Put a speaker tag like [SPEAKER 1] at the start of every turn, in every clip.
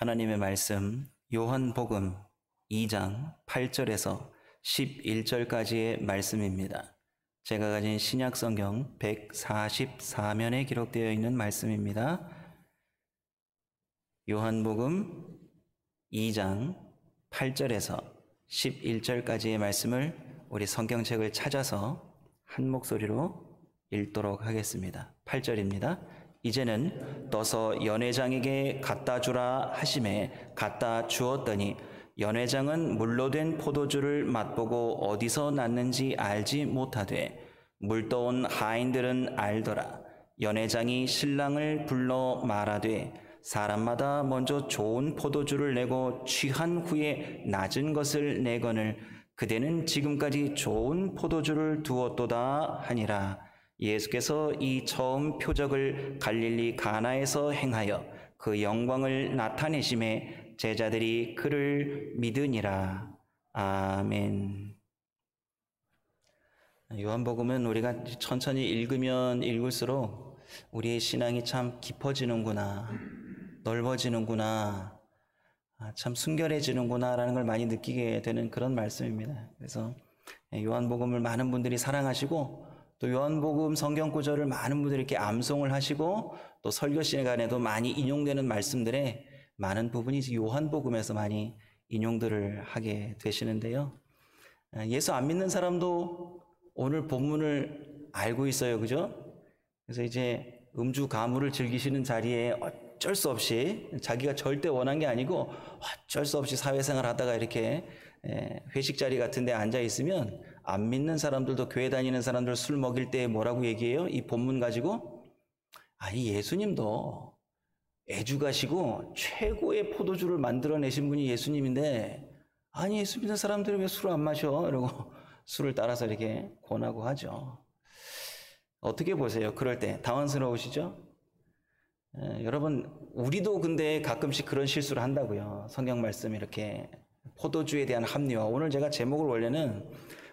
[SPEAKER 1] 하나님의 말씀 요한복음 2장 8절에서 11절까지의 말씀입니다. 제가 가진 신약성경 144면에 기록되어 있는 말씀입니다. 요한복음 2장 8절에서 11절까지의 말씀을 우리 성경책을 찾아서 한 목소리로 읽도록 하겠습니다. 8절입니다. 이제는 떠서 연회장에게 갖다 주라 하심에 갖다 주었더니 연회장은 물로 된 포도주를 맛보고 어디서 났는지 알지 못하되 물떠온 하인들은 알더라. 연회장이 신랑을 불러 말하되 사람마다 먼저 좋은 포도주를 내고 취한 후에 낮은 것을 내거늘 그대는 지금까지 좋은 포도주를 두었도다 하니라. 예수께서 이 처음 표적을 갈릴리 가나에서 행하여 그 영광을 나타내심에 제자들이 그를 믿으니라. 아멘. 요한복음은 우리가 천천히 읽으면 읽을수록 우리의 신앙이 참 깊어지는구나, 넓어지는구나, 참 순결해지는구나 라는 걸 많이 느끼게 되는 그런 말씀입니다. 그래서 요한복음을 많은 분들이 사랑하시고 또 요한복음 성경 구절을 많은 분들이 이렇게 암송을 하시고 또 설교 시간에도 많이 인용되는 말씀들의 많은 부분이 요한복음에서 많이 인용들을 하게 되시는데요. 예수 안 믿는 사람도 오늘 본문을 알고 있어요. 그죠? 그래서 이제 음주 가무를 즐기시는 자리에 어쩔 수 없이 자기가 절대 원한 게 아니고 어쩔 수 없이 사회생활 하다가 이렇게 회식 자리 같은 데 앉아 있으면 안 믿는 사람들도 교회 다니는 사람들 술 먹일 때 뭐라고 얘기해요? 이 본문 가지고 아니 예수님도 애주가시고 최고의 포도주를 만들어내신 분이 예수님인데 아니 예수 믿는 사람들이 왜 술을 안 마셔? 이러고 술을 따라서 이렇게 권하고 하죠. 어떻게 보세요? 그럴 때 당황스러우시죠? 여러분 우리도 근데 가끔씩 그런 실수를 한다고요. 성경 말씀 이렇게 포도주에 대한 합리화. 오늘 제가 제목을 원래는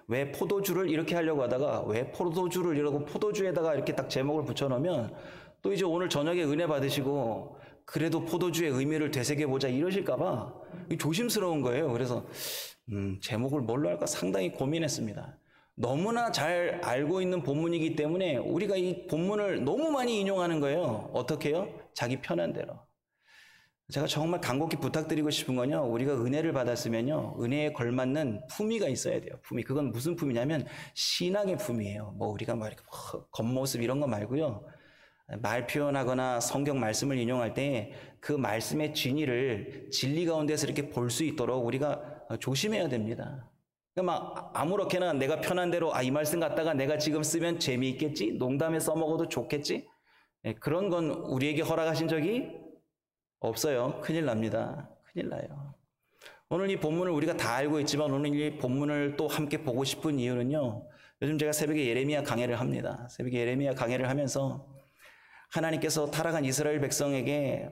[SPEAKER 1] 왜 포도주를 이렇게 하려고 하다가 왜 포도주를 이러고 포도주에다가 이렇게 딱 제목을 붙여놓으면 또 이제 오늘 저녁에 은혜 받으시고 그래도 포도주의 의미를 되새겨보자 이러실까봐 조심스러운 거예요. 그래서 제목을 뭘로 할까 상당히 고민했습니다. 너무나 잘 알고 있는 본문이기 때문에 우리가 이 본문을 너무 많이 인용하는 거예요. 어떻게 해요? 자기 편한 대로. 제가 정말 간곡히 부탁드리고 싶은 건요. 우리가 은혜를 받았으면요. 은혜에 걸맞는 품위가 있어야 돼요. 품위. 그건 무슨 품위냐면 신앙의 품위예요. 뭐 우리가 막 이렇게 겉모습 이런 거 말고요. 말 표현하거나 성경 말씀을 인용할 때 그 말씀의 진리를 진리 가운데서 이렇게 볼 수 있도록 우리가 조심해야 됩니다. 그러니까 막 아무렇게나 내가 편한 대로 이 말씀 갖다가 내가 지금 쓰면 재미있겠지? 농담에 써먹어도 좋겠지? 그런 건 우리에게 허락하신 적이 없어요. 큰일 납니다. 큰일 나요. 오늘 이 본문을 우리가 다 알고 있지만 오늘 이 본문을 또 함께 보고 싶은 이유는요. 요즘 제가 새벽에 예레미야 강해를 합니다. 새벽에 예레미야 강해를 하면서 하나님께서 타락한 이스라엘 백성에게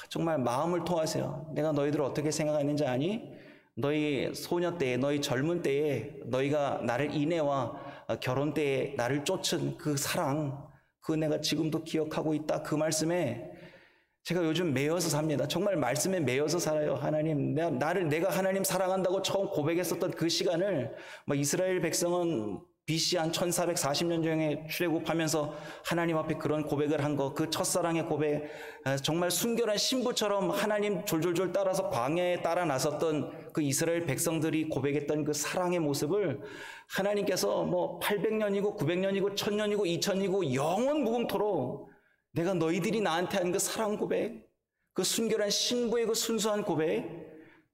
[SPEAKER 1] 정말 마음을 토하세요. 내가 너희들을 어떻게 생각하는지 아니? 너희 소녀 때에, 너희 젊은 때에 너희가 나를 인애와 결혼 때에 나를 쫓은 그 사랑, 그거 내가 지금도 기억하고 있다. 그 말씀에 제가 요즘 매여서 삽니다. 정말 말씀에 매여서 살아요. 하나님, 내가 하나님 사랑한다고 처음 고백했었던 그 시간을 이스라엘 백성은 BC 한 1440년 전에 출애굽하면서 하나님 앞에 그런 고백을 한 거, 그 첫사랑의 고백, 정말 순결한 신부처럼 하나님 졸졸졸 따라서 광야에 따라 나섰던 그 이스라엘 백성들이 고백했던 그 사랑의 모습을 하나님께서 800년이고 900년이고 1000년이고 2000이고 영원 무궁토록 내가 너희들이 나한테 한 그 사랑 고백, 그 순결한 신부의 그 순수한 고백,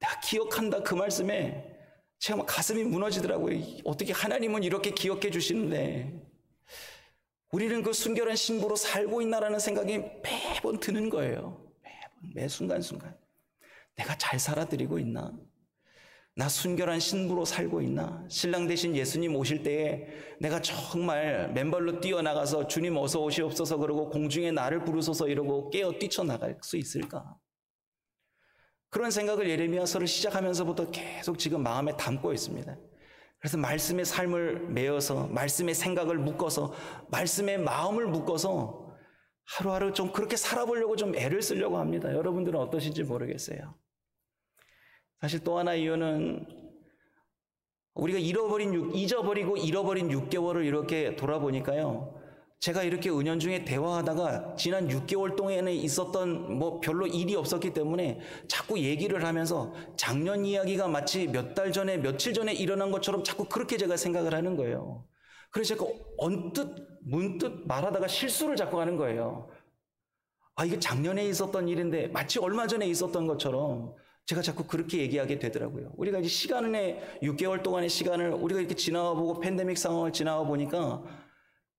[SPEAKER 1] 내가 기억한다 그 말씀에 제가 가슴이 무너지더라고요. 어떻게 하나님은 이렇게 기억해 주시는데 우리는 그 순결한 신부로 살고 있나라는 생각이 매번 드는 거예요. 매번, 매 순간순간. 내가 잘 살아드리고 있나? 나 순결한 신부로 살고 있나? 신랑 대신 예수님 오실 때에 내가 정말 맨발로 뛰어나가서 주님 어서 오시옵소서 그러고 공중에 나를 부르소서 이러고 깨어 뛰쳐나갈 수 있을까? 그런 생각을 예레미야서를 시작하면서부터 계속 지금 마음에 담고 있습니다. 그래서 말씀의 삶을 메어서 말씀의 생각을 묶어서 말씀의 마음을 묶어서 하루하루 좀 그렇게 살아보려고 좀 애를 쓰려고 합니다. 여러분들은 어떠신지 모르겠어요. 사실 또 하나 이유는 우리가 잊어버리고 잃어버린 6개월을 이렇게 돌아보니까요. 제가 이렇게 은연중에 대화하다가 지난 6개월 동안에 있었던 별로 일이 없었기 때문에 자꾸 얘기를 하면서 작년 이야기가 마치 몇 달 전에, 며칠 전에 일어난 것처럼 자꾸 그렇게 제가 생각을 하는 거예요. 그래서 제가 문득 말하다가 실수를 자꾸 하는 거예요. 이게 작년에 있었던 일인데 마치 얼마 전에 있었던 것처럼 제가 자꾸 그렇게 얘기하게 되더라고요. 우리가 이제 6개월 동안의 시간을 우리가 이렇게 지나와보고 팬데믹 상황을 지나와보니까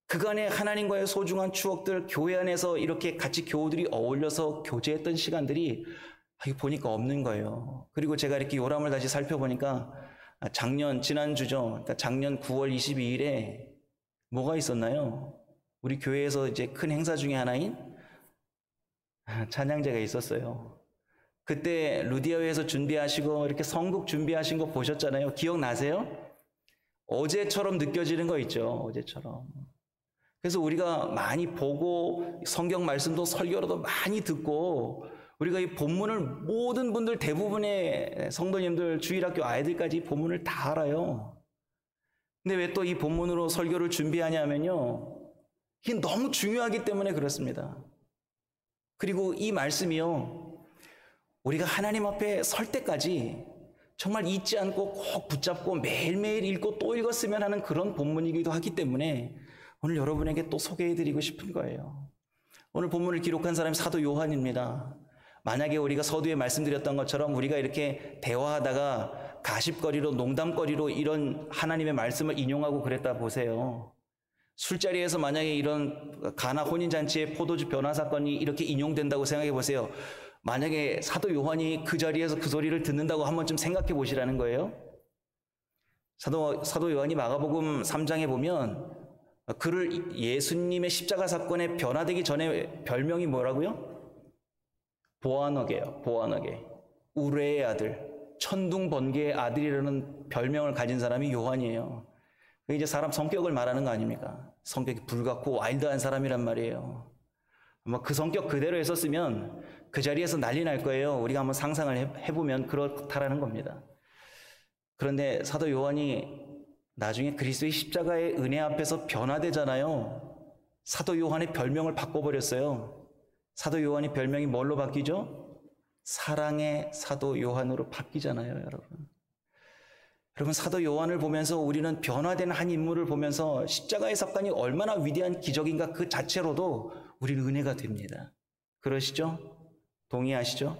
[SPEAKER 1] 그간의 하나님과의 소중한 추억들, 교회 안에서 이렇게 같이 교우들이 어울려서 교제했던 시간들이 보니까 없는 거예요. 그리고 제가 이렇게 요람을 다시 살펴보니까 지난주죠. 그러니까 작년 9월 22일에 뭐가 있었나요? 우리 교회에서 이제 큰 행사 중에 하나인 찬양제가 있었어요. 그때 루디아회에서 준비하시고 이렇게 성국 준비하신 거 보셨잖아요. 기억나세요? 어제처럼 느껴지는 거 있죠. 어제처럼. 그래서 우리가 많이 보고 성경 말씀도 설교로도 많이 듣고 우리가 이 본문을 모든 분들 대부분의 성도님들 주일학교 아이들까지 본문을 다 알아요. 근데 왜 또 이 본문으로 설교를 준비하냐면요. 이게 너무 중요하기 때문에 그렇습니다. 그리고 이 말씀이요. 우리가 하나님 앞에 설 때까지 정말 잊지 않고 꼭 붙잡고 매일매일 읽고 또 읽었으면 하는 그런 본문이기도 하기 때문에 오늘 여러분에게 또 소개해드리고 싶은 거예요. 오늘 본문을 기록한 사람이 사도 요한입니다. 만약에 우리가 서두에 말씀드렸던 것처럼 우리가 이렇게 대화하다가 가십거리로 농담거리로 이런 하나님의 말씀을 인용하고 그랬다 보세요. 술자리에서 만약에 이런 가나 혼인잔치의 포도주 변화 사건이 이렇게 인용된다고 생각해 보세요. 만약에 사도 요한이 그 자리에서 그 소리를 듣는다고 한번 좀 생각해 보시라는 거예요. 사도 요한이 마가복음 3장에 보면 그를 예수님의 십자가 사건에 변화되기 전에 별명이 뭐라고요? 보아너게요. 보아너게. 우레의 아들, 천둥 번개의 아들이라는 별명을 가진 사람이 요한이에요. 그게 이제 사람 성격을 말하는 거 아닙니까? 성격이 불같고 와일드한 사람이란 말이에요. 그 성격 그대로 했었으면 그 자리에서 난리 날 거예요. 우리가 한번 상상을 해보면 그렇다라는 겁니다. 그런데 사도 요한이 나중에 그리스도의 십자가의 은혜 앞에서 변화되잖아요. 사도 요한의 별명을 바꿔버렸어요. 사도 요한의 별명이 뭘로 바뀌죠? 사랑의 사도 요한으로 바뀌잖아요, 여러분. 여러분, 사도 요한을 보면서 우리는 변화된 한 인물을 보면서 십자가의 사건이 얼마나 위대한 기적인가 그 자체로도 우리는 은혜가 됩니다. 그러시죠? 동의하시죠?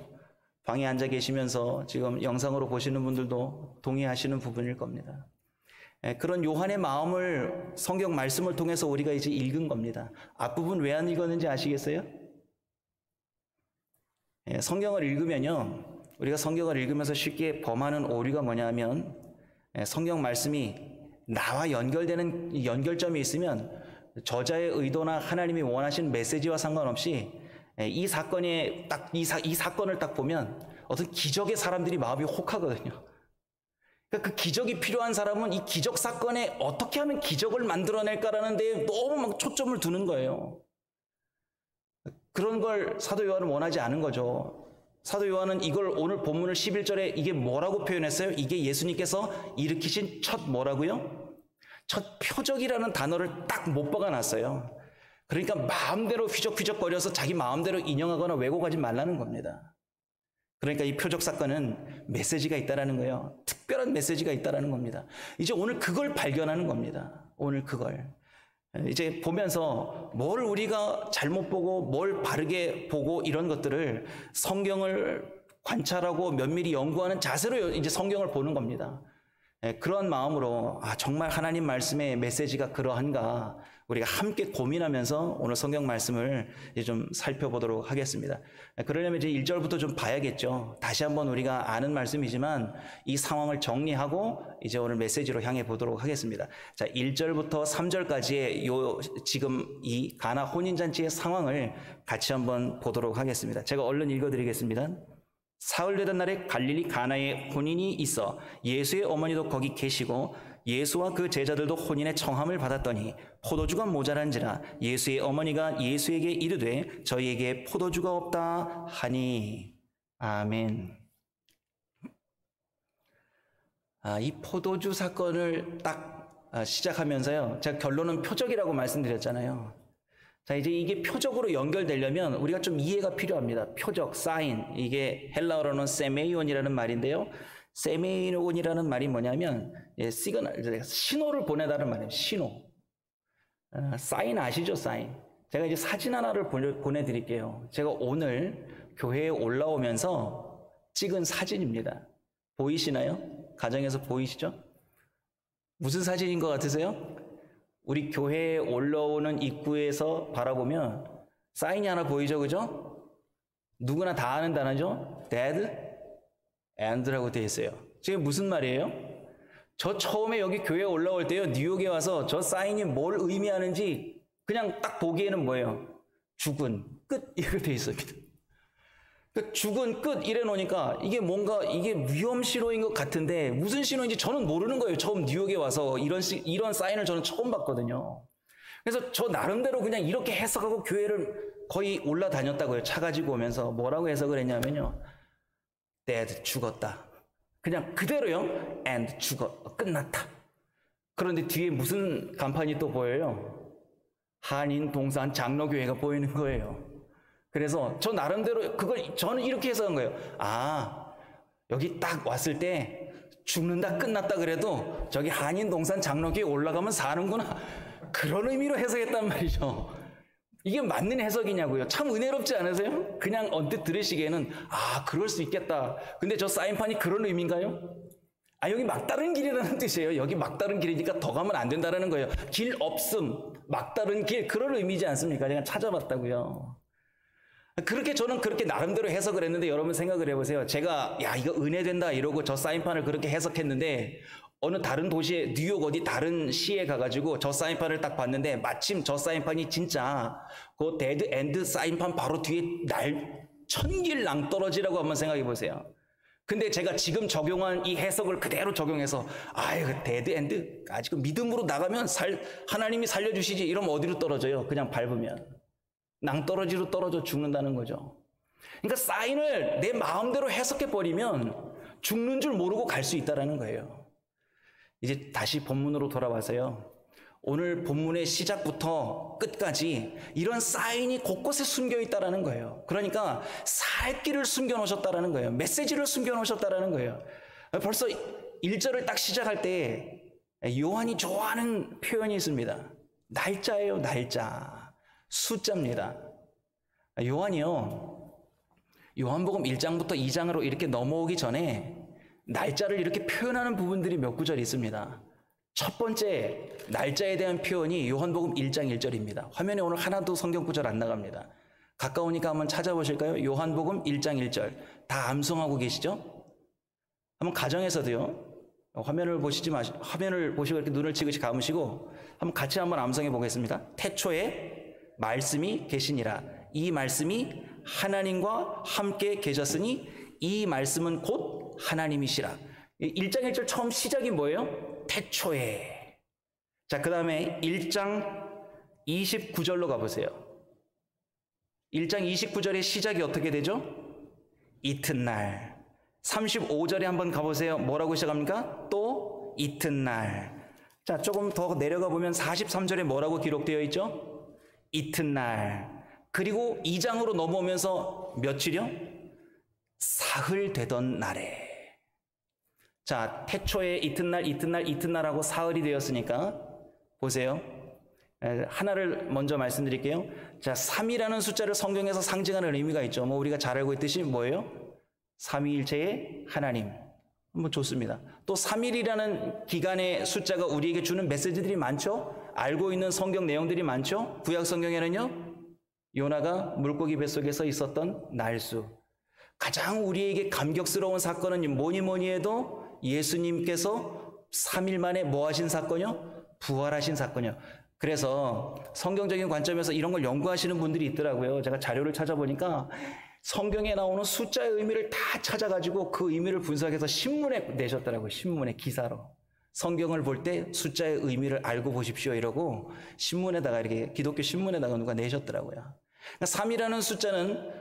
[SPEAKER 1] 방에 앉아 계시면서 지금 영상으로 보시는 분들도 동의하시는 부분일 겁니다. 그런 요한의 마음을 성경 말씀을 통해서 우리가 이제 읽은 겁니다. 앞부분 왜 안 읽었는지 아시겠어요? 성경을 읽으면요, 우리가 성경을 읽으면서 쉽게 범하는 오류가 뭐냐면 성경 말씀이 나와 연결되는 연결점이 있으면 저자의 의도나 하나님이 원하신 메시지와 상관없이 이 사건에 이 사건을 딱 보면 어떤 기적의 사람들이 마음이 혹하거든요. 그러니까 그 기적이 필요한 사람은 이 기적 사건에 어떻게 하면 기적을 만들어낼까라는 데에 너무 막 초점을 두는 거예요. 그런 걸 사도 요한은 원하지 않은 거죠. 사도 요한은 이걸 오늘 본문을 11절에 이게 뭐라고 표현했어요? 이게 예수님께서 일으키신 첫 뭐라고요? 첫 표적이라는 단어를 딱 못 박아놨어요. 그러니까 마음대로 휘적휘적거려서 자기 마음대로 인용하거나 왜곡하지 말라는 겁니다. 그러니까 이 표적 사건은 메시지가 있다라는 거예요. 특별한 메시지가 있다라는 겁니다. 이제 오늘 그걸 발견하는 겁니다. 오늘 그걸. 이제 보면서 뭘 우리가 잘못 보고 뭘 바르게 보고 이런 것들을 성경을 관찰하고 면밀히 연구하는 자세로 이제 성경을 보는 겁니다. 그런 마음으로 정말 하나님 말씀의 메시지가 그러한가 우리가 함께 고민하면서 오늘 성경 말씀을 이제 좀 살펴보도록 하겠습니다. 그러려면 이제 1절부터 좀 봐야겠죠. 다시 한번 우리가 아는 말씀이지만 이 상황을 정리하고 이제 오늘 메시지로 향해 보도록 하겠습니다. 자, 1절부터 3절까지의 지금 이 가나 혼인잔치의 상황을 같이 한번 보도록 하겠습니다. 제가 얼른 읽어드리겠습니다. 사흘 되던 날에 갈릴리 가나에 혼인이 있어 예수의 어머니도 거기 계시고 예수와 그 제자들도 혼인의 청함을 받았더니 포도주가 모자란지라 예수의 어머니가 예수에게 이르되 저희에게 포도주가 없다 하니. 아멘. 이 포도주 사건을 딱 시작하면서요, 제가 결론은 표적이라고 말씀드렸잖아요. 자, 이제 이게 표적으로 연결되려면 우리가 좀 이해가 필요합니다. 표적, 사인. 이게 헬라어로는 세메이온이라는 말인데요. 세메이온이라는 말이 뭐냐면 시그널, 신호를 보내다는 말이에요. 신호. 사인 아시죠? 사인. 제가 이제 사진 하나를 보내드릴게요. 제가 오늘 교회에 올라오면서 찍은 사진입니다. 보이시나요? 가정에서 보이시죠? 무슨 사진인 것 같으세요? 우리 교회에 올라오는 입구에서 바라보면 사인이 하나 보이죠, 그죠? 누구나 다 아는 단어죠? dead end라고 되어 있어요. 지금 무슨 말이에요? 저 처음에 여기 교회에 올라올 때요, 뉴욕에 와서 저 사인이 뭘 의미하는지 그냥 딱 보기에는 뭐예요? 죽은, 끝, 이렇게 되어 있습니다. 죽은, 끝 이래 놓으니까 이게 뭔가 이게 위험 신호인 것 같은데 무슨 신호인지 저는 모르는 거예요. 처음 뉴욕에 와서 이런 사인을 저는 처음 봤거든요. 그래서 저 나름대로 그냥 이렇게 해석하고 교회를 거의 올라다녔다고요. 차 가지고 오면서 뭐라고 해석을 했냐면요, dead, 죽었다. 그냥 그대로요. and, 끝났다. 그런데 뒤에 무슨 간판이 또 보여요? 한인 동산 장로교회가 보이는 거예요. 그래서 저 나름대로 그걸 저는 이렇게 해석한 거예요. 여기 딱 왔을 때 죽는다, 끝났다 그래도 저기 한인 동산 장로교회 올라가면 사는구나, 그런 의미로 해석했단 말이죠. 이게 맞는 해석이냐고요. 참 은혜롭지 않으세요? 그냥 언뜻 들으시기에는 그럴 수 있겠다. 근데 저 사인판이 그런 의미인가요? 여기 막다른 길이라는 뜻이에요. 여기 막다른 길이니까 더 가면 안 된다는 거예요. 길 없음, 막다른 길, 그런 의미지 않습니까? 제가 찾아봤다고요. 그렇게 저는 그렇게 나름대로 해석을 했는데 여러분 생각을 해보세요. 제가 이거 은혜된다 이러고 저 사인판을 그렇게 해석했는데 어느 다른 도시에, 뉴욕 어디 다른 시에 가가지고 저 사인판을 딱 봤는데 마침 저 사인판이 진짜 그 데드 엔드 사인판 바로 뒤에 천길 낭떠러지라고 한번 생각해 보세요. 근데 제가 지금 적용한 이 해석을 그대로 적용해서 데드 엔드, 아직 믿음으로 나가면 하나님이 살려주시지, 이러면 어디로 떨어져요? 그냥 밟으면 낭떠러지로 떨어져 죽는다는 거죠. 그러니까 사인을 내 마음대로 해석해버리면 죽는 줄 모르고 갈 수 있다는 거예요. 이제 다시 본문으로 돌아와서요, 오늘 본문의 시작부터 끝까지 이런 사인이 곳곳에 숨겨 있다는 거예요. 그러니까 살 길을 숨겨 놓으셨다는 거예요. 메시지를 숨겨 놓으셨다는 거예요. 벌써 1절을 딱 시작할 때 요한이 좋아하는 표현이 있습니다. 날짜예요, 날짜. 숫자입니다. 요한이요, 요한복음 1장부터 2장으로 이렇게 넘어오기 전에 날짜를 이렇게 표현하는 부분들이 몇 구절이 있습니다. 첫 번째 날짜에 대한 표현이 요한복음 1장 1절입니다. 화면에 오늘 하나도 성경 구절 안 나갑니다. 가까우니까 한번 찾아보실까요? 요한복음 1장 1절. 다 암송하고 계시죠? 한번 가정에서도요, 화면을 보시고 이렇게 눈을 지그시 감으시고 한번 같이 한번 암송해 보겠습니다. 태초에 말씀이 계시니라. 이 말씀이 하나님과 함께 계셨으니 이 말씀은 곧 하나님이시라. 1장 1절 처음 시작이 뭐예요? 태초에. 자, 그 다음에 1장 29절로 가보세요. 1장 29절의 시작이 어떻게 되죠? 이튿날. 35절에 한번 가보세요. 뭐라고 시작합니까? 또 이튿날. 자, 조금 더 내려가 보면 43절에 뭐라고 기록되어 있죠? 이튿날. 그리고 2장으로 넘어오면서 며칠이요? 사흘 되던 날에. 자, 태초에 이튿날 하고 사흘이 되었으니까 보세요. 하나를 먼저 말씀드릴게요. 자, 3이라는 숫자를 성경에서 상징하는 의미가 있죠. 우리가 잘 알고 있듯이 뭐예요? 삼위일체의 하나님. 좋습니다. 또 3일이라는 기간의 숫자가 우리에게 주는 메시지들이 많죠? 알고 있는 성경 내용들이 많죠? 구약 성경에는요, 요나가 물고기 뱃속에서 있었던 날수. 가장 우리에게 감격스러운 사건은 뭐니 해도 예수님께서 3일 만에 뭐 하신 사건이요? 부활하신 사건이요. 그래서 성경적인 관점에서 이런 걸 연구하시는 분들이 있더라고요. 제가 자료를 찾아보니까 성경에 나오는 숫자의 의미를 다 찾아가지고 그 의미를 분석해서 신문에 내셨더라고요. 신문에 기사로. 성경을 볼 때 숫자의 의미를 알고 보십시오 이러고 신문에다가 이렇게 기독교 신문에다가 누가 내셨더라고요. 그러니까 3이라는 숫자는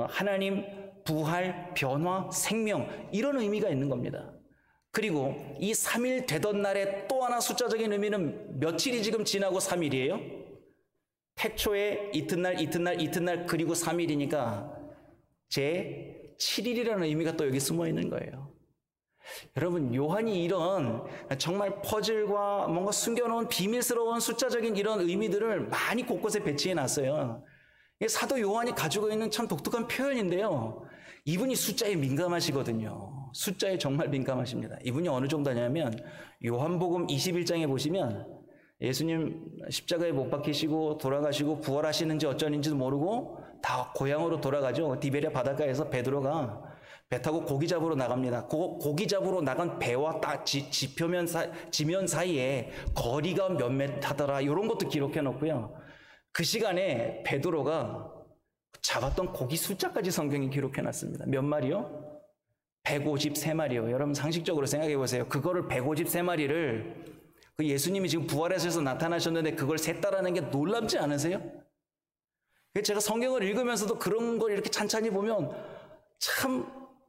[SPEAKER 1] 하나님, 부활, 변화, 생명 이런 의미가 있는 겁니다. 그리고 이 3일 되던 날에 또 하나 숫자적인 의미는 며칠이 지금 지나고 3일이에요? 태초에 이튿날 그리고 3일이니까 제 7일이라는 의미가 또 여기 숨어 있는 거예요. 여러분, 요한이 이런 정말 퍼즐과 뭔가 숨겨놓은 비밀스러운 숫자적인 이런 의미들을 많이 곳곳에 배치해 놨어요. 사도 요한이 가지고 있는 참 독특한 표현인데요. 이분이 숫자에 민감하시거든요. 숫자에 정말 민감하십니다. 이분이 어느 정도냐면 요한복음 21장에 보시면 예수님 십자가에 못 박히시고 돌아가시고 부활하시는지 어쩌는지도 모르고 다 고향으로 돌아가죠. 디베랴 바닷가에서 베드로가 배 타고 고기 잡으러 나갑니다. 고기 잡으로 나간 배와 딱 지면 사이에 거리가 몇 미터더라 이런 것도 기록해 놓고요. 그 시간에 베드로가 잡았던 고기 숫자까지 성경이 기록해 놨습니다. 몇 마리요? 153마리요. 여러분 상식적으로 생각해 보세요. 그거를 153마리를 그 예수님이 지금 부활하셔서 나타나셨는데 그걸 셌다라는 게 놀랍지 않으세요? 제가 성경을 읽으면서도 그런 걸 이렇게 찬찬히 보면 참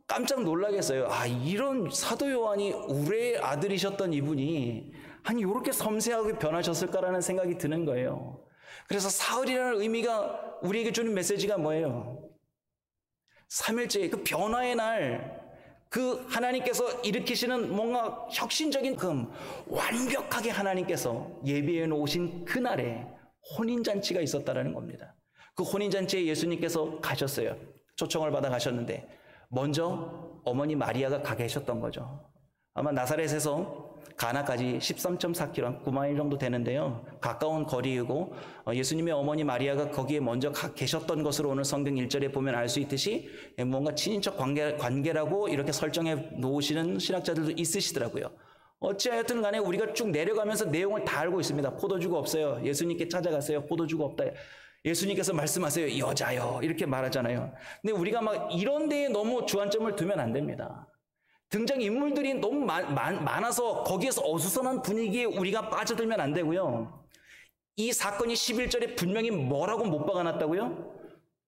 [SPEAKER 1] 깜짝 놀라겠어요. 아, 이런 사도 요한이 우레의 아들이셨던 이분이 아니 이렇게 섬세하게 변하셨을까라는 생각이 드는 거예요. 그래서 사흘이라는 의미가 우리에게 주는 메시지가 뭐예요? 3일째 그 변화의 날, 그 하나님께서 일으키시는 뭔가 혁신적인 완벽하게 하나님께서 예비해 놓으신 그날에 혼인잔치가 있었다는 겁니다. 그 혼인잔치에 예수님께서 가셨어요. 초청을 받아 가셨는데 먼저 어머니 마리아가 가 계셨던 거죠. 아마 나사렛에서 가나까지 13.4km, 9마일 정도 되는데요. 가까운 거리이고 예수님의 어머니 마리아가 거기에 먼저 가 계셨던 것으로 오늘 성경 1절에 보면 알 수 있듯이 뭔가 친인척 관계라고 이렇게 설정해 놓으시는 신학자들도 있으시더라고요. 어찌하여튼 간에 우리가 쭉 내려가면서 내용을 다 알고 있습니다. 포도주가 없어요. 예수님께 찾아갔어요. 포도주가 없다. 예수님께서 말씀하세요. 여자요. 이렇게 말하잖아요. 근데 우리가 막 이런 데에 너무 주안점을 두면 안 됩니다. 등장인물들이 너무 많아서 거기에서 어수선한 분위기에 우리가 빠져들면 안 되고요. 이 사건이 11절에 분명히 뭐라고 못 박아놨다고요?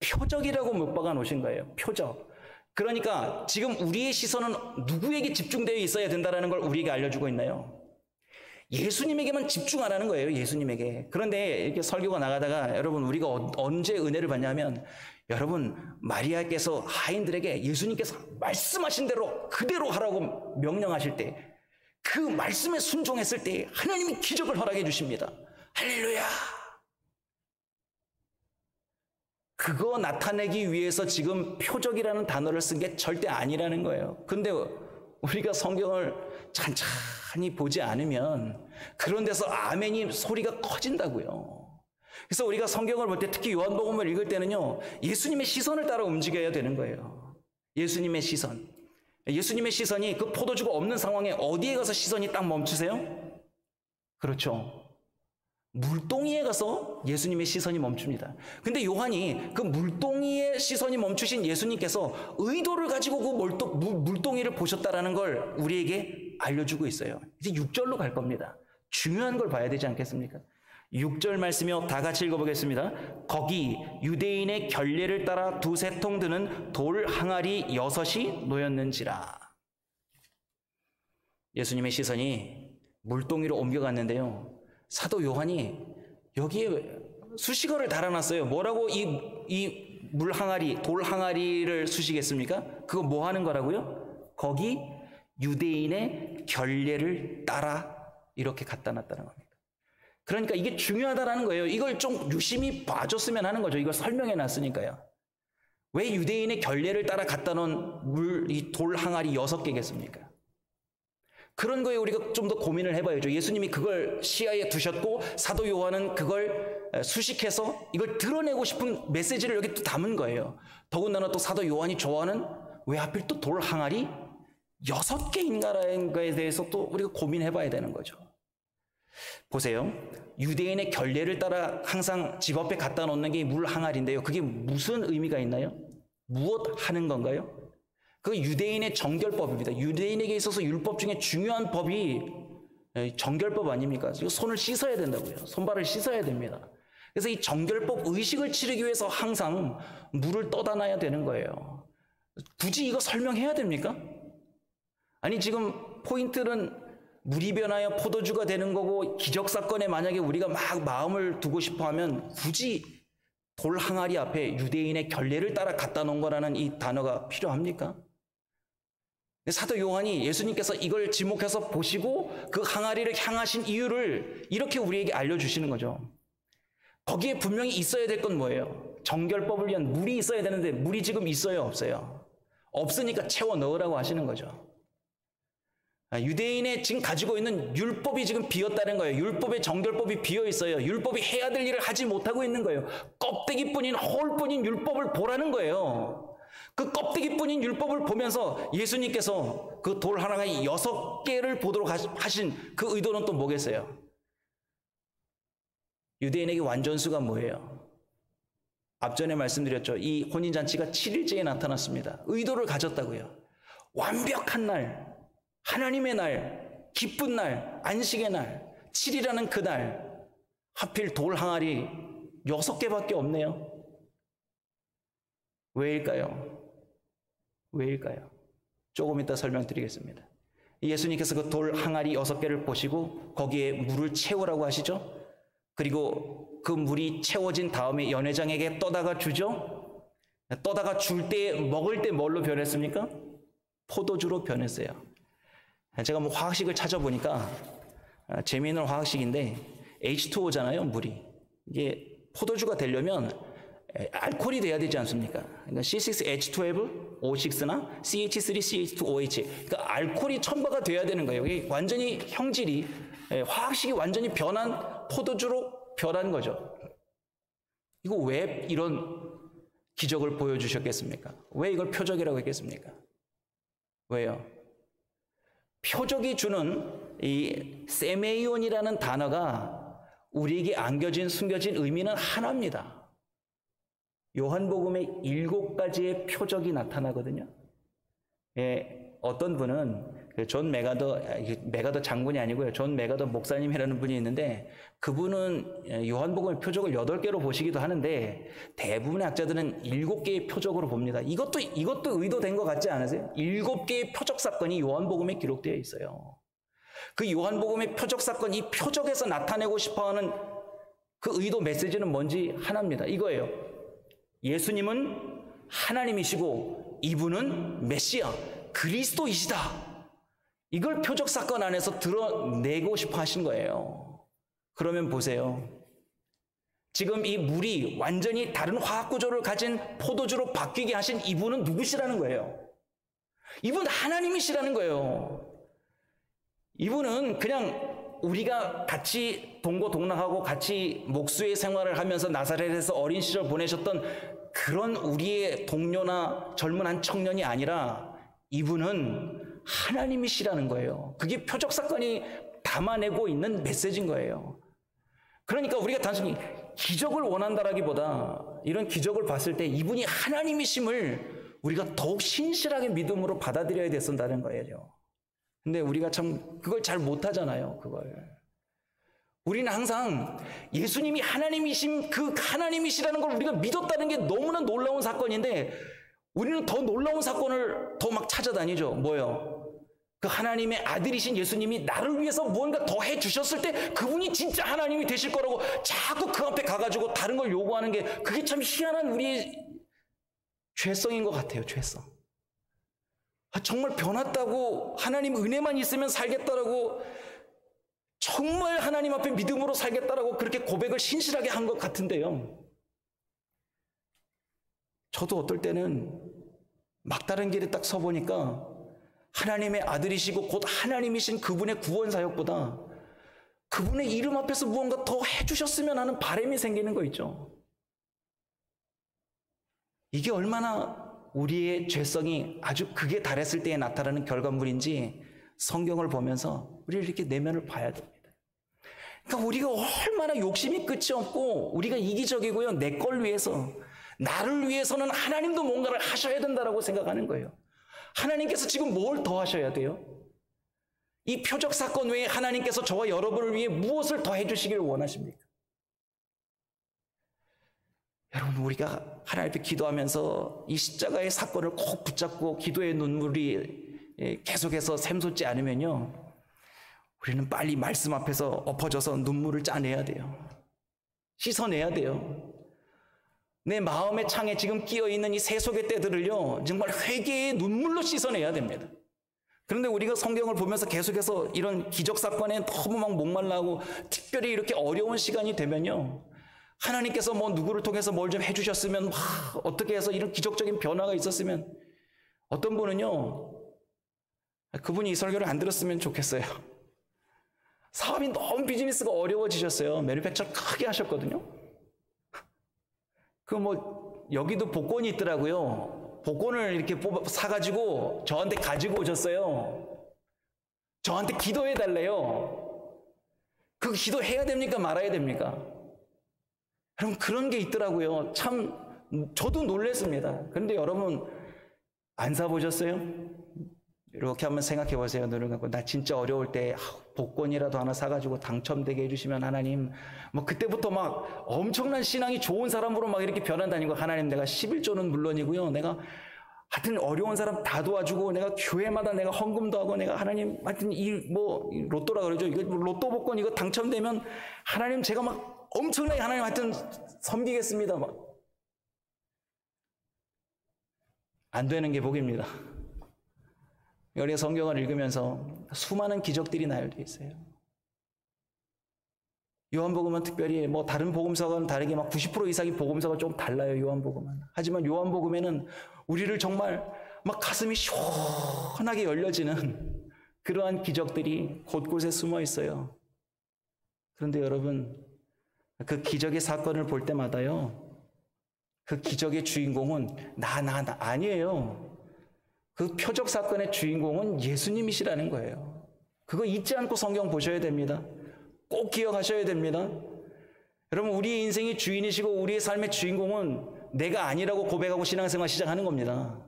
[SPEAKER 1] 표적이라고 못 박아놓으신 거예요. 표적. 그러니까 지금 우리의 시선은 누구에게 집중되어 있어야 된다는 걸 우리에게 알려주고 있나요? 예수님에게만 집중 안 하는 거예요. 예수님에게. 그런데 이렇게 설교가 나가다가 여러분 우리가 언제 은혜를 받냐면 여러분 마리아께서 하인들에게 예수님께서 말씀하신 대로 그대로 하라고 명령하실 때 그 말씀에 순종했을 때 하나님이 기적을 허락해 주십니다. 할렐루야. 그거 나타내기 위해서 지금 표적이라는 단어를 쓴 게 절대 아니라는 거예요. 근데 우리가 성경을 찬찬히 보지 않으면 그런 데서 아멘이 소리가 커진다고요. 그래서 우리가 성경을 볼 때 특히 요한복음을 읽을 때는요. 예수님의 시선을 따라 움직여야 되는 거예요. 예수님의 시선. 예수님의 시선이 그 포도주가 없는 상황에 어디에 가서 시선이 딱 멈추세요? 그렇죠. 물동이에 가서 예수님의 시선이 멈춥니다. 근데 요한이 그 물동이에 시선이 멈추신 예수님께서 의도를 가지고 그 물동이를 보셨다라는 걸 우리에게 알려주고 있어요. 이제 6절로 갈 겁니다. 중요한 걸 봐야 되지 않겠습니까? 6절 말씀이요. 다 같이 읽어보겠습니다. 거기 유대인의 결례를 따라 두세 통 드는 돌 항아리 6이 놓였는지라. 예수님의 시선이 물동이로 옮겨갔는데요. 사도 요한이 여기에 수식어를 달아놨어요. 뭐라고 이 물 항아리, 돌 항아리를 수식했습니까? 그거 뭐 하는 거라고요? 거기 유대인의 결례를 따라 이렇게 갖다 놨다는 겁니다. 그러니까 이게 중요하다라는 거예요. 이걸 좀 유심히 봐줬으면 하는 거죠. 이걸 설명해 놨으니까요. 왜 유대인의 결례를 따라 갖다 놓은 이 돌 항아리 6개겠습니까? 그런 거에 우리가 좀 더 고민을 해봐야죠. 예수님이 그걸 시야에 두셨고 사도 요한은 그걸 수식해서 이걸 드러내고 싶은 메시지를 여기 또 담은 거예요. 더군다나 또 사도 요한이 좋아하는 왜 하필 또 돌 항아리 6개인가라는 거에 대해서 또 우리가 고민해봐야 되는 거죠. 보세요. 유대인의 결례를 따라 항상 집 앞에 갖다 놓는 게 물 항아리인데요. 그게 무슨 의미가 있나요? 무엇 하는 건가요? 그 유대인의 정결법입니다. 유대인에게 있어서 율법 중에 중요한 법이 정결법 아닙니까? 이거 손을 씻어야 된다고요. 손발을 씻어야 됩니다. 그래서 이 정결법 의식을 치르기 위해서 항상 물을 떠다 놔야 되는 거예요. 굳이 이거 설명해야 됩니까? 아니 지금 포인트는 물이 변하여 포도주가 되는 거고 기적사건에 만약에 우리가 막 마음을 두고 싶어 하면 굳이 돌 항아리 앞에 유대인의 결례를 따라 갖다 놓은 거라는 이 단어가 필요합니까? 사도 요한이 예수님께서 이걸 지목해서 보시고 그 항아리를 향하신 이유를 이렇게 우리에게 알려주시는 거죠. 거기에 분명히 있어야 될 건 뭐예요? 정결법을 위한 물이 있어야 되는데 물이 지금 있어요? 없어요? 없으니까 채워 넣으라고 하시는 거죠. 유대인의 지금 가지고 있는 율법이 지금 비었다는 거예요. 율법의 정결법이 비어 있어요. 율법이 해야 될 일을 하지 못하고 있는 거예요. 껍데기뿐인 허울뿐인 율법을 보라는 거예요. 그 껍데기뿐인 율법을 보면서 예수님께서 그 돌 하나가 6개를 보도록 하신 그 의도는 또 뭐겠어요? 유대인에게 완전수가 뭐예요? 앞전에 말씀드렸죠. 이 혼인잔치가 7일째에 나타났습니다. 의도를 가졌다고요. 완벽한 날, 하나님의 날, 기쁜 날, 안식의 날, 7이라는 그 날, 하필 돌 항아리 6개밖에 없네요. 왜일까요? 왜일까요? 조금 이따 설명드리겠습니다. 예수님께서 그 돌 항아리 6개를 보시고 거기에 물을 채우라고 하시죠. 그리고 그 물이 채워진 다음에 연회장에게 떠다가 주죠. 떠다가 줄 때, 먹을 때 뭘로 변했습니까? 포도주로 변했어요. 제가 뭐 화학식을 찾아보니까 재미있는 화학식인데 H2O잖아요, 물이. 이게 포도주가 되려면 알코올이 돼야 되지 않습니까? 그러니까 C6H12, O6나 CH3CH2OH. 그러니까 알코올이 첨가가 돼야 되는 거예요. 이게 완전히 형질이, 화학식이 완전히 변한 포도주로 변한 거죠. 이거 왜 이런 기적을 보여주셨겠습니까? 왜 이걸 표적이라고 했겠습니까? 왜요? 표적이 주는 이 세메이온이라는 단어가 우리에게 안겨진, 숨겨진 의미는 하나입니다. 요한복음에 7가지의 표적이 나타나거든요. 어떤 분은 존 메가더 장군이 아니고요. 존 메가더 목사님이라는 분이 있는데 그분은 요한복음의 표적을 8개로 보시기도 하는데 대부분의 학자들은 7개의 표적으로 봅니다. 이것도 의도된 것 같지 않으세요? 7개의 표적 사건이 요한복음에 기록되어 있어요. 그 요한복음의 표적 사건, 이 표적에서 나타내고 싶어하는 그 의도 메시지는 뭔지 하나입니다. 이거예요. 예수님은 하나님이시고 이분은 메시아, 그리스도이시다. 이걸 표적 사건 안에서 드러내고 싶어 하신 거예요. 그러면 보세요. 지금 이 물이 완전히 다른 화학 구조를 가진 포도주로 바뀌게 하신 이분은 누구시라는 거예요? 이분 하나님이시라는 거예요. 이분은 그냥 우리가 같이 동고동락하고 같이 목수의 생활을 하면서 나사렛에서 어린 시절 보내셨던 그런 우리의 동료나 젊은 한 청년이 아니라 이분은 하나님이시라는 거예요. 그게 표적 사건이 담아내고 있는 메시지인 거예요. 그러니까 우리가 단순히 기적을 원한다라기보다 이런 기적을 봤을 때 이분이 하나님이심을 우리가 더욱 신실하게 믿음으로 받아들여야 됐었다는 거예요. 근데 우리가 참 그걸 잘 못하잖아요. 그걸. 우리는 항상 예수님이 하나님이신 그 하나님이시라는 걸 우리가 믿었다는 게 너무나 놀라운 사건인데 우리는 더 놀라운 사건을 더 막 찾아다니죠. 뭐요? 그 하나님의 아들이신 예수님이 나를 위해서 무언가 더 해주셨을 때 그분이 진짜 하나님이 되실 거라고 자꾸 그 앞에 가가지고 다른 걸 요구하는 게 그게 참 희한한 우리의 죄성인 것 같아요. 죄성. 정말 변했다고 하나님 은혜만 있으면 살겠다라고 정말 하나님 앞에 믿음으로 살겠다라고 그렇게 고백을 신실하게 한 것 같은데요. 저도 어떨 때는 막다른 길에 딱 서보니까 하나님의 아들이시고 곧 하나님이신 그분의 구원 사역보다 그분의 이름 앞에서 무언가 더 해주셨으면 하는 바람이 생기는 거 있죠. 이게 얼마나 우리의 죄성이 아주 극에 달했을 때에 나타나는 결과물인지 성경을 보면서 우리를 이렇게 내면을 봐야 됩니다. 그러니까 우리가 얼마나 욕심이 끝이 없고 우리가 이기적이고요. 내 걸 위해서 나를 위해서는 하나님도 뭔가를 하셔야 된다라고 생각하는 거예요. 하나님께서 지금 뭘 더 하셔야 돼요? 이 표적 사건 외에 하나님께서 저와 여러분을 위해 무엇을 더 해주시기를 원하십니까? 여러분, 우리가 하나님 앞에 기도하면서 이 십자가의 사건을 꼭 붙잡고 기도의 눈물이 계속해서 샘솟지 않으면요, 우리는 빨리 말씀 앞에서 엎어져서 눈물을 짜내야 돼요. 씻어내야 돼요. 내 마음의 창에 지금 끼어있는 이 세속의 때들을요, 정말 회개의 눈물로 씻어내야 됩니다. 그런데 우리가 성경을 보면서 계속해서 이런 기적 사건에 너무 막 목말라하고, 특별히 이렇게 어려운 시간이 되면요, 하나님께서 뭐 누구를 통해서 뭘 좀 해주셨으면, 막 어떻게 해서 이런 기적적인 변화가 있었으면, 어떤 분은요, 그분이 이 설교를 안 들었으면 좋겠어요. 사업이 너무 비즈니스가 어려워지셨어요. 매니팩처를 크게 하셨거든요. 여기도 복권이 있더라고요. 복권을 이렇게 사가지고 저한테 가지고 오셨어요. 저한테 기도해 달래요. 그 기도해야 됩니까? 말아야 됩니까? 여러분, 그런 게 있더라고요. 참, 저도 놀랐습니다. 그런데 여러분, 안 사보셨어요? 이렇게 한번 생각해 보세요. 눈을 감고, 나 진짜 어려울 때 복권이라도 하나 사가지고 당첨되게 해주시면 하나님, 뭐 그때부터 막 엄청난 신앙이 좋은 사람으로 막 이렇게 변한다니고, 하나님, 내가 11조는 물론이고요, 내가 하여튼 어려운 사람 다 도와주고, 내가 교회마다 내가 헌금도 하고, 내가 하나님, 하여튼 로또라 그러죠. 이거 로또 복권 이거 당첨되면 하나님, 제가 막 엄청나게 하나님 하여튼 섬기겠습니다. 막. 안 되는 게 복입니다. 우리가 성경을 읽으면서 수많은 기적들이 나열되어 있어요. 요한복음은 특별히 뭐 다른 복음서와는 다르게 막 90% 이상의 복음서가 좀 달라요. 요한복음은. 하지만 요한복음에는 우리를 정말 막 가슴이 시원하게 열려지는 그러한 기적들이 곳곳에 숨어 있어요. 그런데 여러분, 그 기적의 사건을 볼 때마다요, 그 기적의 주인공은 나 아니에요. 그 표적 사건의 주인공은 예수님이시라는 거예요. 그거 잊지 않고 성경 보셔야 됩니다. 꼭 기억하셔야 됩니다. 여러분, 우리의 인생의 주인이시고 우리의 삶의 주인공은 내가 아니라고 고백하고 신앙생활 시작하는 겁니다.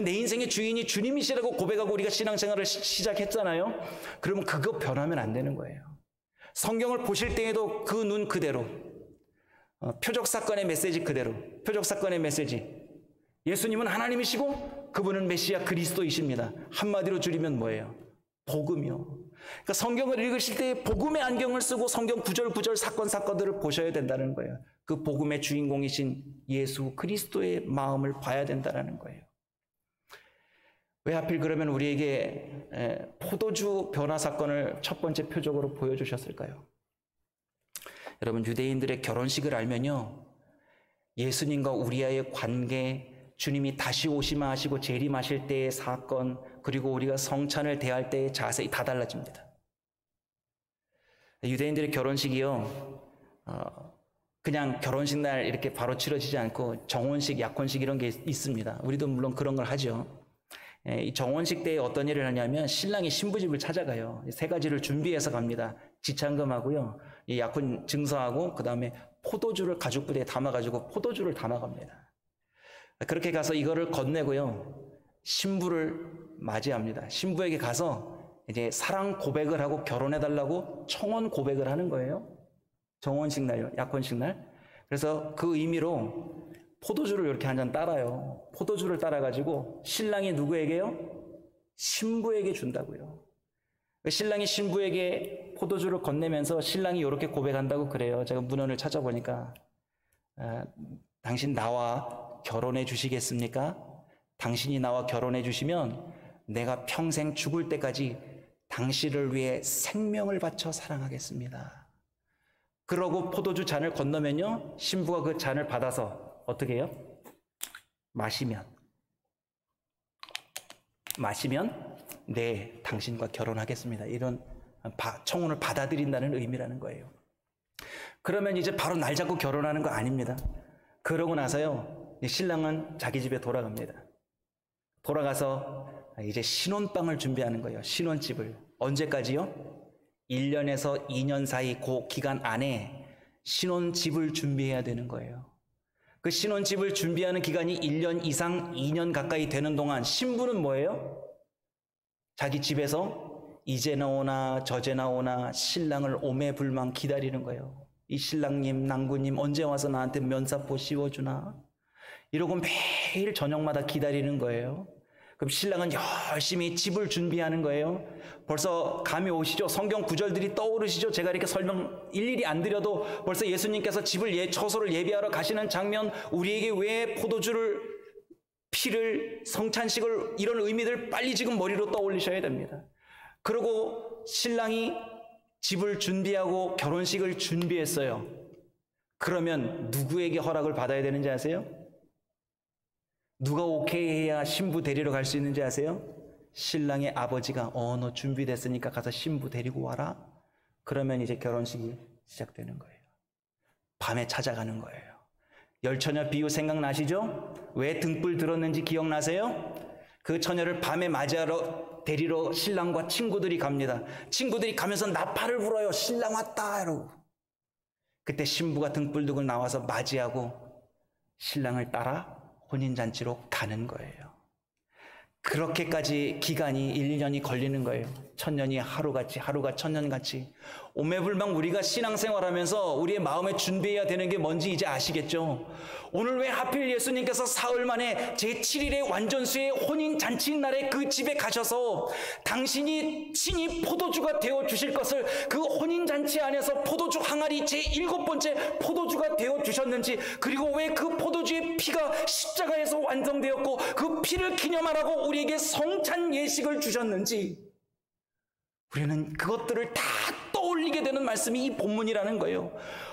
[SPEAKER 1] 내 인생의 주인이 주님이시라고 고백하고 우리가 신앙생활을 시작했잖아요. 그러면 그거 변하면 안 되는 거예요. 성경을 보실 때에도 그 눈 그대로, 표적 사건의 메시지 그대로, 표적 사건의 메시지, 예수님은 하나님이시고 그분은 메시아 그리스도이십니다. 한마디로 줄이면 뭐예요? 복음이요. 그러니까 성경을 읽으실 때 복음의 안경을 쓰고 성경 구절구절 사건들을 보셔야 된다는 거예요. 그 복음의 주인공이신 예수 그리스도의 마음을 봐야 된다는 거예요. 왜 하필 그러면 우리에게 포도주 변화 사건을 첫 번째 표적으로 보여주셨을까요? 여러분, 유대인들의 결혼식을 알면요, 예수님과 우리와의 관계, 주님이 다시 오시마 하시고 재림하실 때의 사건, 그리고 우리가 성찬을 대할 때의 자세히 다 달라집니다. 유대인들의 결혼식이요, 그냥 결혼식 날 이렇게 바로 치러지지 않고 정혼식, 약혼식 이런 게 있습니다. 우리도 물론 그런 걸 하죠. 이 정혼식 때에 어떤 일을 하냐면 신랑이 신부집을 찾아가요. 세 가지를 준비해서 갑니다. 지참금하고요, 이 약혼 증서하고, 그 다음에 포도주를 가죽부대에 담아가지고 포도주를 담아갑니다. 그렇게 가서 이거를 건네고요, 신부를 맞이합니다. 신부에게 가서 이제 사랑 고백을 하고 결혼해달라고 청혼 고백을 하는 거예요. 정혼식 날요, 약혼식 날. 그래서 그 의미로 포도주를 이렇게 한 잔 따라요. 포도주를 따라가지고 신랑이 누구에게요? 신부에게 준다고요. 신랑이 신부에게 포도주를 건네면서 신랑이 이렇게 고백한다고 그래요. 제가 문헌을 찾아보니까, 당신 나와 결혼해 주시겠습니까? 당신이 나와 결혼해 주시면 내가 평생 죽을 때까지 당신을 위해 생명을 바쳐 사랑하겠습니다. 그러고 포도주 잔을 건너면요, 신부가 그 잔을 받아서 어떻게 해요? 마시면 네, 당신과 결혼하겠습니다. 이런 청혼을 받아들인다는 의미라는 거예요. 그러면 이제 바로 날 잡고 결혼하는 거 아닙니다. 그러고 나서요, 신랑은 자기 집에 돌아갑니다. 돌아가서 이제 신혼방을 준비하는 거예요. 신혼집을. 언제까지요? 1년에서 2년 사이 그 기간 안에 신혼집을 준비해야 되는 거예요. 그 신혼집을 준비하는 기간이 1년 이상 2년 가까이 되는 동안 신부는 뭐예요? 자기 집에서 이제나 오나 저제나 오나 신랑을 오매불망 기다리는 거예요. 이 신랑님, 낭구님 언제 와서 나한테 면사포 씌워주나? 이러고 매일 저녁마다 기다리는 거예요. 그럼 신랑은 열심히 집을 준비하는 거예요. 벌써 감이 오시죠? 성경 구절들이 떠오르시죠? 제가 이렇게 설명 일일이 안 드려도 벌써 예수님께서 집을 처소를 예비하러 가시는 장면, 우리에게 왜 포도주를, 피를, 성찬식을, 이런 의미들 빨리 지금 머리로 떠올리셔야 됩니다. 그리고 신랑이 집을 준비하고 결혼식을 준비했어요. 그러면 누구에게 허락을 받아야 되는지 아세요? 누가 오케이 해야 신부 데리러 갈 수 있는지 아세요? 신랑의 아버지가 너 준비됐으니까 가서 신부 데리고 와라. 그러면 이제 결혼식이 시작되는 거예요. 밤에 찾아가는 거예요. 열처녀 비유 생각나시죠? 왜 등불 들었는지 기억나세요? 그 처녀를 밤에 맞이하러 데리러 신랑과 친구들이 갑니다. 친구들이 가면서 나팔을 불어요. 신랑 왔다 이러고. 그때 신부가 등불 들고 나와서 맞이하고 신랑을 따라 혼인잔치로 가는 거예요. 그렇게까지 기간이 1, 2년이 걸리는 거예요. 천년이 하루같이, 하루가 천년같이. 오매불망 우리가 신앙생활하면서 우리의 마음에 준비해야 되는 게 뭔지 이제 아시겠죠? 오늘 왜 하필 예수님께서 사흘 만에 제7일의 완전수의 혼인잔치인 날에 그 집에 가셔서 당신이 친히 포도주가 되어주실 것을 그 혼인잔치 안에서 포도주 항아리 제7번째 포도주가 되어주셨는지, 그리고 왜 그 포도주의 피가 십자가에서 완성되었고 그 피를 기념하라고 우리에게 성찬 예식을 주셨는지, 우리는 그것들을 다 떠올리게 되는 말씀이 이 본문이라는 거예요.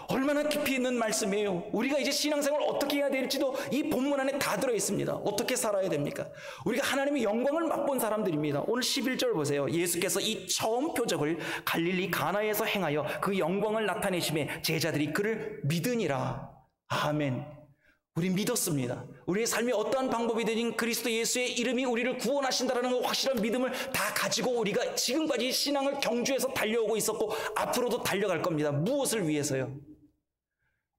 [SPEAKER 1] 얼마나 깊이 있는 말씀이에요. 우리가 이제 신앙생활을 어떻게 해야 될지도 이 본문 안에 다 들어있습니다. 어떻게 살아야 됩니까? 우리가 하나님의 영광을 맛본 사람들입니다. 오늘 11절 보세요. 예수께서 이 처음 표적을 갈릴리 가나에서 행하여 그 영광을 나타내심에 제자들이 그를 믿으니라. 아멘. 우리 믿었습니다. 우리의 삶이 어떠한 방법이든 그리스도 예수의 이름이 우리를 구원하신다는 확실한 믿음을 다 가지고 우리가 지금까지 신앙을 경주해서 달려오고 있었고 앞으로도 달려갈 겁니다. 무엇을 위해서요?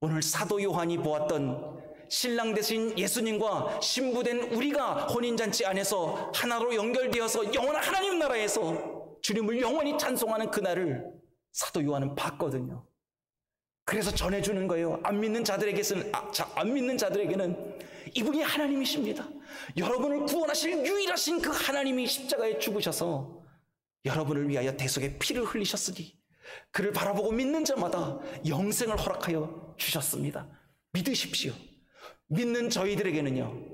[SPEAKER 1] 오늘 사도 요한이 보았던 신랑 되신 예수님과 신부된 우리가 혼인잔치 안에서 하나로 연결되어서 영원한 하나님 나라에서 주님을 영원히 찬송하는 그날을 사도 요한은 봤거든요. 그래서 전해주는 거예요. 안 믿는 자들에게는 이분이 하나님이십니다. 여러분을 구원하실 유일하신 그 하나님이 십자가에 죽으셔서 여러분을 위하여 대속의 피를 흘리셨으니 그를 바라보고 믿는 자마다 영생을 허락하여 주셨습니다. 믿으십시오. 믿는 저희들에게는요,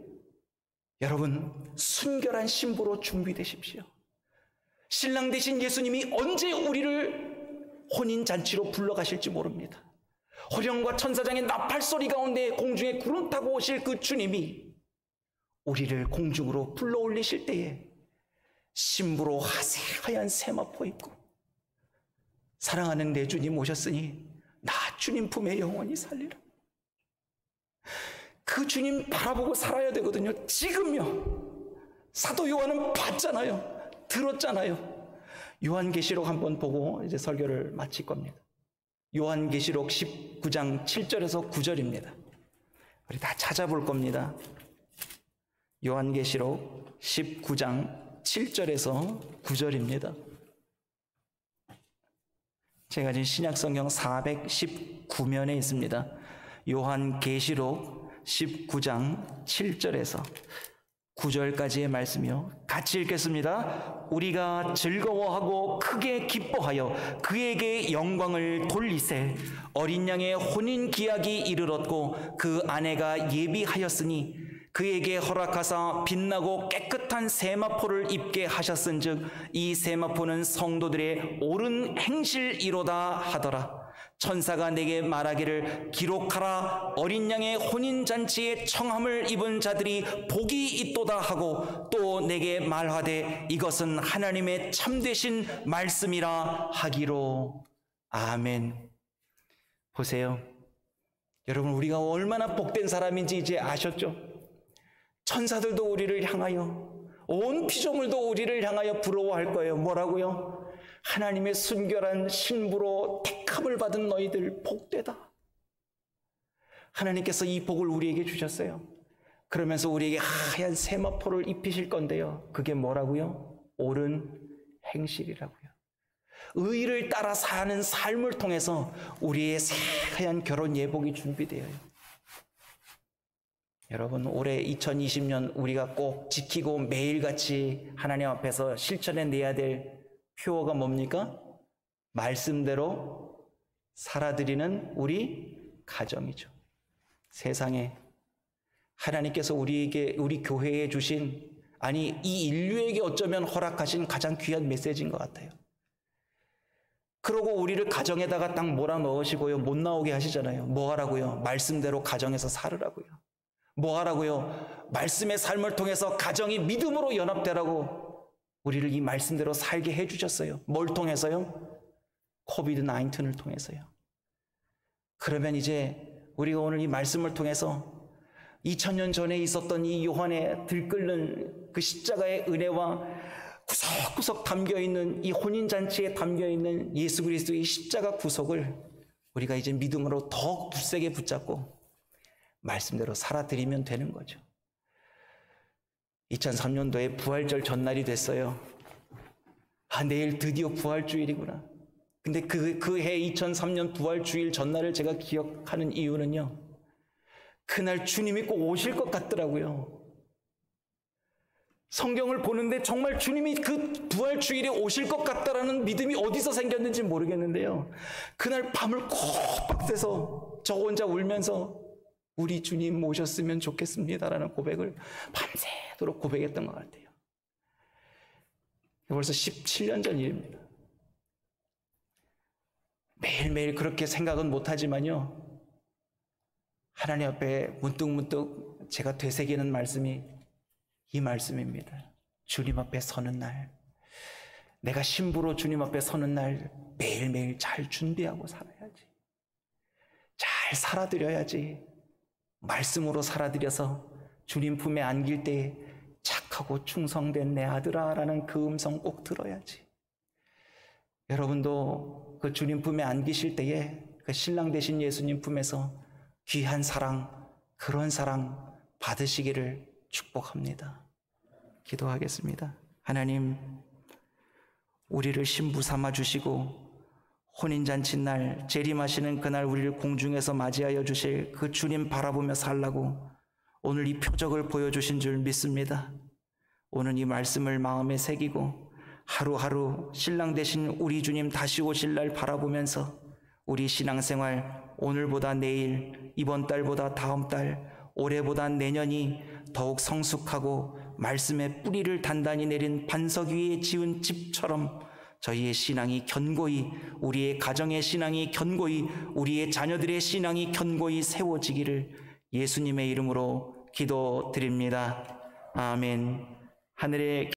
[SPEAKER 1] 여러분 순결한 신부로 준비되십시오. 신랑 되신 예수님이 언제 우리를 혼인잔치로 불러가실지 모릅니다. 호령과 천사장의 나팔소리 가운데 공중에 구름 타고 오실 그 주님이 우리를 공중으로 불러올리실 때에 신부로 하얀 세마포 입고 사랑하는 내 주님 오셨으니 나 주님 품에 영원히 살리라. 그 주님 바라보고 살아야 되거든요. 지금요. 사도 요한은 봤잖아요. 들었잖아요. 요한계시록 한번 보고 이제 설교를 마칠 겁니다. 요한계시록 19장 7절에서 9절입니다. 우리 다 찾아볼 겁니다. 요한계시록 19장 7절에서 9절입니다. 제가 지금 신약성경 419면에 있습니다. 요한계시록 19장 7절에서 9절까지의 말씀이요. 같이 읽겠습니다. 우리가 즐거워하고 크게 기뻐하여 그에게 영광을 돌리세. 어린 양의 혼인 기약이 이르렀고 그 아내가 예비하였으니 그에게 허락하사 빛나고 깨끗한 세마포를 입게 하셨은즉 이 세마포는 성도들의 옳은 행실이로다 하더라. 천사가 내게 말하기를 기록하라. 어린 양의 혼인잔치에 청함을 입은 자들이 복이 있도다 하고 또 내게 말하되 이것은 하나님의 참되신 말씀이라 하기로. 아멘. 보세요. 여러분, 우리가 얼마나 복된 사람인지 이제 아셨죠? 천사들도 우리를 향하여, 온 피조물도 우리를 향하여 부러워할 거예요. 뭐라고요? 하나님의 순결한 신부로 택함을 받은 너희들 복되다. 하나님께서 이 복을 우리에게 주셨어요. 그러면서 우리에게 하얀 세마포를 입히실 건데요. 그게 뭐라고요? 옳은 행실이라고요. 의를 따라 사는 삶을 통해서 우리의 새하얀 결혼 예복이 준비되어요. 여러분, 올해 2020년 우리가 꼭 지키고 매일같이 하나님 앞에서 실천해내야 될 표어가 뭡니까? 말씀대로 살아드리는 우리 가정이죠. 세상에 하나님께서 우리에게, 우리 교회에 주신, 아니 이 인류에게 어쩌면 허락하신 가장 귀한 메시지인 것 같아요. 그러고 우리를 가정에다가 딱 몰아넣으시고요, 못 나오게 하시잖아요. 뭐 하라고요? 말씀대로 가정에서 살으라고요. 뭐 하라고요? 말씀의 삶을 통해서 가정이 믿음으로 연합되라고 우리를 이 말씀대로 살게 해주셨어요. 뭘 통해서요? 코비드-19을 통해서요. 그러면 이제 우리가 오늘 이 말씀을 통해서 2000년 전에 있었던 이 요한의 들끓는 그 십자가의 은혜와 구석구석 담겨있는 이 혼인잔치에 담겨있는 예수 그리스도의 십자가 구속을 우리가 이제 믿음으로 더욱 굳세게 붙잡고 말씀대로 살아드리면 되는 거죠. 2003년도에 부활절 전날이 됐어요. 내일 드디어 부활주일이구나. 근데 그 해 2003년 부활주일 전날을 제가 기억하는 이유는요, 그날 주님이 꼭 오실 것 같더라고요. 성경을 보는데 정말 주님이 그 부활주일에 오실 것 같다라는 믿음이 어디서 생겼는지 모르겠는데요, 그날 밤을 콕 새서 저 혼자 울면서 우리 주님 모셨으면 좋겠습니다라는 고백을 밤새도록 고백했던 것 같아요. 벌써 17년 전 일입니다. 매일매일 그렇게 생각은 못하지만요, 하나님 앞에 문득문득 제가 되새기는 말씀이 이 말씀입니다. 주님 앞에 서는 날, 내가 신부로 주님 앞에 서는 날 매일매일 잘 준비하고 살아야지. 잘 살아드려야지. 말씀으로 살아드려서 주님 품에 안길 때 착하고 충성된 내 아들아 라는 그 음성 꼭 들어야지. 여러분도 그 주님 품에 안기실 때에 그 신랑 되신 예수님 품에서 귀한 사랑, 그런 사랑 받으시기를 축복합니다. 기도하겠습니다. 하나님, 우리를 신부 삼아 주시고 혼인잔치 날, 재림하시는 그날 우리를 공중에서 맞이하여 주실 그 주님 바라보며 살라고 오늘 이 표적을 보여주신 줄 믿습니다. 오늘 이 말씀을 마음에 새기고 하루하루 신랑 되신 우리 주님 다시 오실 날 바라보면서 우리 신앙생활 오늘보다 내일, 이번 달보다 다음 달, 올해보다 내년이 더욱 성숙하고 말씀의 뿌리를 단단히 내린 반석 위에 지은 집처럼 저희의 신앙이 견고히, 우리의 가정의 신앙이 견고히, 우리의 자녀들의 신앙이 견고히 세워지기를 예수님의 이름으로 기도드립니다. 아멘. 하늘의